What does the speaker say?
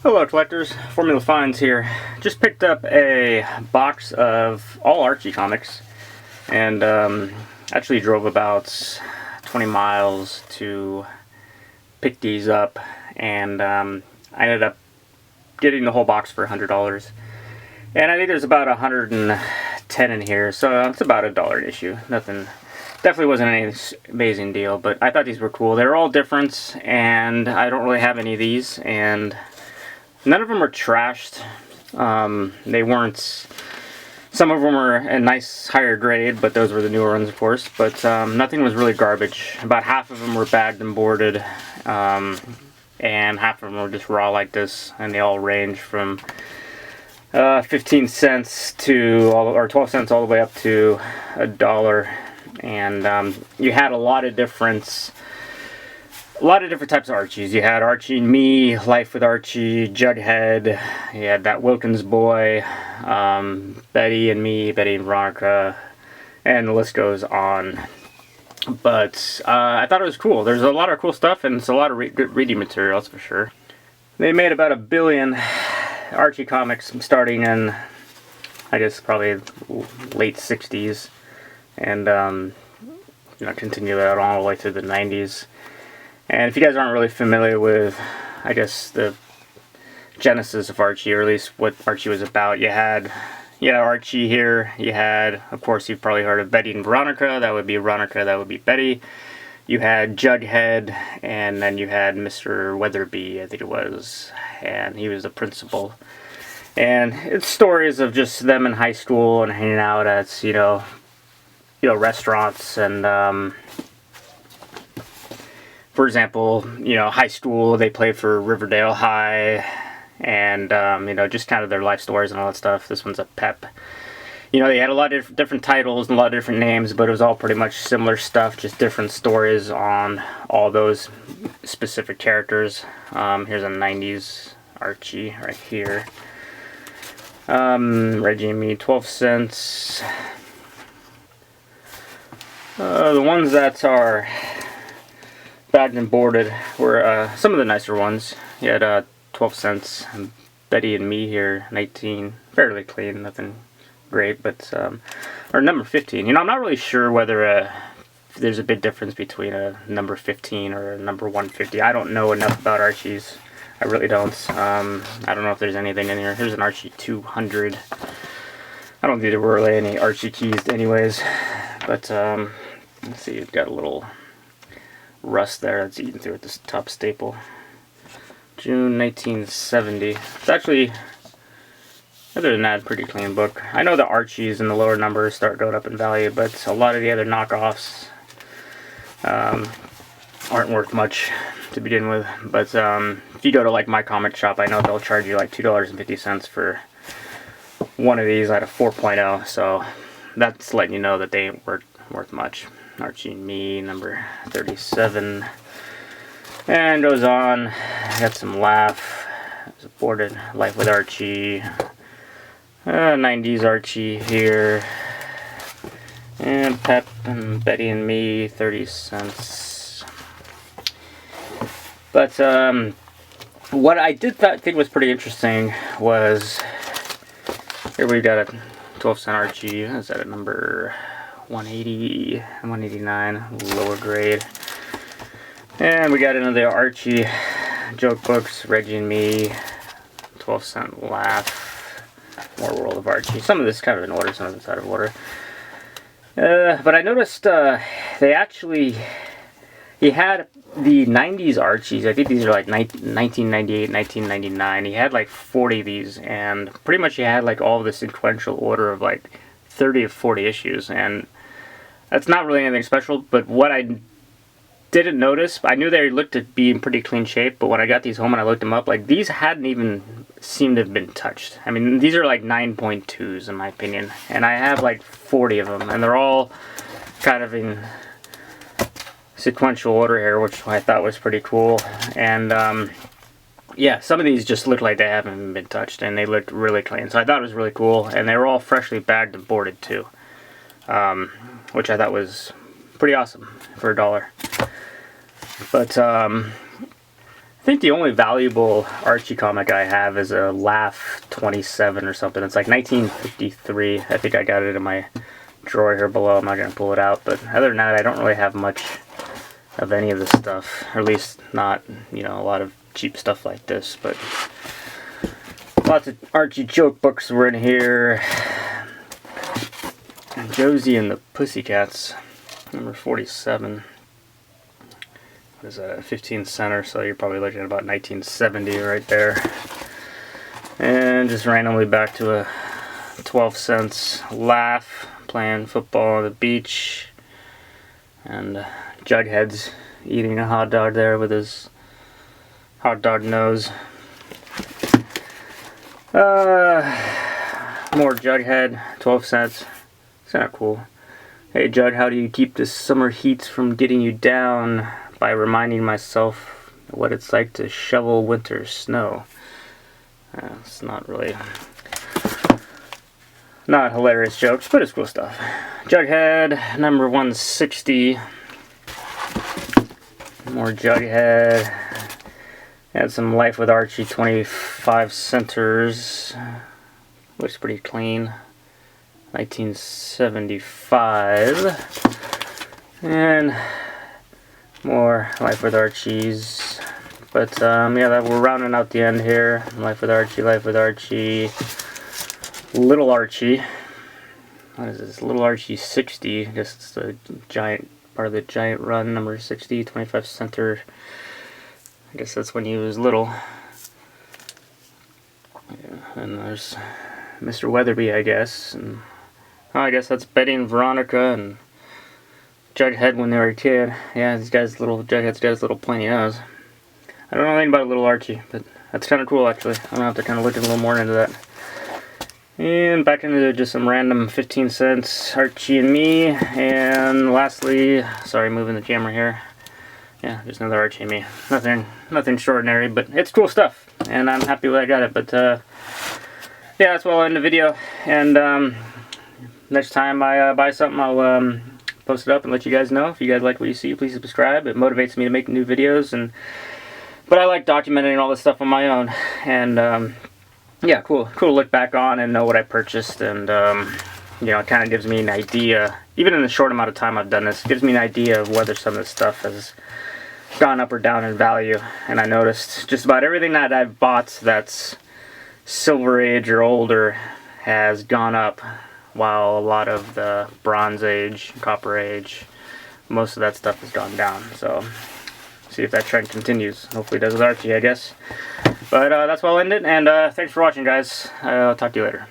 Hello collectors, Formula Finds here. Just picked up a box of all Archie comics and actually drove about 20 miles to pick these up, and I ended up getting the whole box for $100. And I think there's about 110 in here, so it's about $1 an issue. Nothing, definitely wasn't any amazing deal, but I thought these were cool. They're all different, and I don't really have any of these, and none of them are trashed. They weren't. Some of them were a nice higher grade, but those were the newer ones, of course. But nothing was really garbage. About half of them were bagged and boarded, and half of them were just raw like this. And they all range from 15 cents to or 12 cents all the way up to $1. And you had a lot of different types of Archies. You had Archie and Me, Life with Archie, Jughead. You had that Wilkins boy, Betty and Me, Betty and Veronica, and the list goes on. But I thought it was cool. There's a lot of cool stuff, and it's a lot of good reading material, that's for sure. They made about 1 billion Archie comics starting in, I guess, probably late 60s, and continue that all the way through the 90s. And if you guys aren't really familiar with, I guess, the genesis of Archie, or at least what Archie was about, you had Archie here. You had, of course, you've probably heard of Betty and Veronica. That would be Veronica, that would be Betty. You had Jughead, and then you had Mr. Weatherby, I think it was, and he was the principal. And it's stories of just them in high school and hanging out at, restaurants, and for example, high school, they played for Riverdale High, and, just kind of their life stories and all that stuff. This one's a pep. They had a lot of different titles and a lot of different names, but it was all pretty much similar stuff, just different stories on all those specific characters. Here's a 90s Archie right here. Reggie and Me, 12 cents. The ones that are bagged and boarded were some of the nicer ones. You had 12 cents. And Betty and Me here, 19. Fairly clean, nothing great, but or number 15. I'm not really sure whether there's a big difference between a number 15 or a number 150. I don't know enough about Archies. I really don't. I don't know if there's anything in here. Here's an Archie 200. I don't think there were really any Archie keys anyways, but let's see, you've got a little rust there that's eaten through at this top staple. June 1970. It's actually, other than that, pretty clean book. I know the Archies and the lower numbers start going up in value, but a lot of the other knockoffs aren't worth much to begin with. But if you go to like my comic shop, I know they'll charge you like $2.50 for one of these out of 4.0, so that's letting you know that they ain't worth much. Archie and Me, number 37, and goes on. Got some Laugh, supported Life with Archie, 90s Archie here, and Pep and Betty and Me, 30 cents. But what I did think was pretty interesting was, here we got a 12 cent Archie. Is that a number 180, 189, lower grade. And we got into the Archie joke books, Reggie and Me, 12 cent Laugh, more World of Archie. Some of this is kind of in order, some of it's out of order. But I noticed he had the 90s Archies. I think these are like 1998, 1999. He had like 40 of these, and pretty much he had like all of the sequential order of like 30 or 40 issues, and that's not really anything special. But what I didn't notice, I knew they looked to be in pretty clean shape, but when I got these home and I looked them up, like these hadn't even seemed to have been touched. I mean, these are like 9.2s in my opinion, and I have like 40 of them, and they're all kind of in sequential order here, which I thought was pretty cool. And yeah, some of these just look like they haven't been touched, and they looked really clean, so I thought it was really cool. And they were all freshly bagged and boarded too, which I thought was pretty awesome for $1. But think the only valuable Archie comic I have is a Laugh 27 or something. It's like 1953. I think I got it in my drawer here below. I'm not going to pull it out. But other than that, I don't really have much of any of this stuff. Or at least not, you know, a lot of cheap stuff like this. But lots of Archie joke books were in here. Josie and the Pussycats, number 47. What is that, 15 center, so you're probably looking at about 1970 right there. And just randomly back to a 12 cents Laugh, playing football on the beach. And Jughead's eating a hot dog there with his hot dog nose. More Jughead, 12 cents. It's kind of cool. Hey Jug, how do you keep the summer heat from getting you down? By reminding myself what it's like to shovel winter snow. It's not really, not hilarious jokes, but it's cool stuff. Jughead, number 160. More Jughead. Had some Life with Archie, 25 centers. Looks pretty clean. 1975. And more Life with Archies. But yeah, we're rounding out the end here. Life with Archie, Life with Archie. Little Archie. What is this? Little Archie 60. I guess it's the giant part of the giant run, number 60, 25 center. I guess that's when he was little. Yeah, and there's Mr. Weatherby, I guess. And oh, I guess that's Betty and Veronica and Jughead when they were a kid. Yeah, these guys, Jughead's got his little pointy nose. I don't know anything about a Little Archie, but that's kind of cool actually. I'm gonna have to kind of look a little more into that. And back into just some random 15 cents Archie and me. And lastly, sorry, moving the camera here. Yeah, just another Archie and me. Nothing extraordinary, but it's cool stuff, and I'm happy that I got it. But yeah, that's where I'll end the video. And next time I buy something, I'll post it up and let you guys know. If you guys like what you see, please subscribe. It motivates me to make new videos, but I like documenting all this stuff on my own. And yeah, cool to look back on and know what I purchased. And you know, it kind of gives me an idea, even in the short amount of time I've done this, it gives me an idea of whether some of this stuff has gone up or down in value. And I noticed just about everything that I've bought that's Silver Age or older has gone up, while a lot of the Bronze Age, Copper Age, most of that stuff has gone down. So, see if that trend continues. Hopefully it does with Archie, I guess. But that's where I'll end it, and thanks for watching, guys. I'll talk to you later.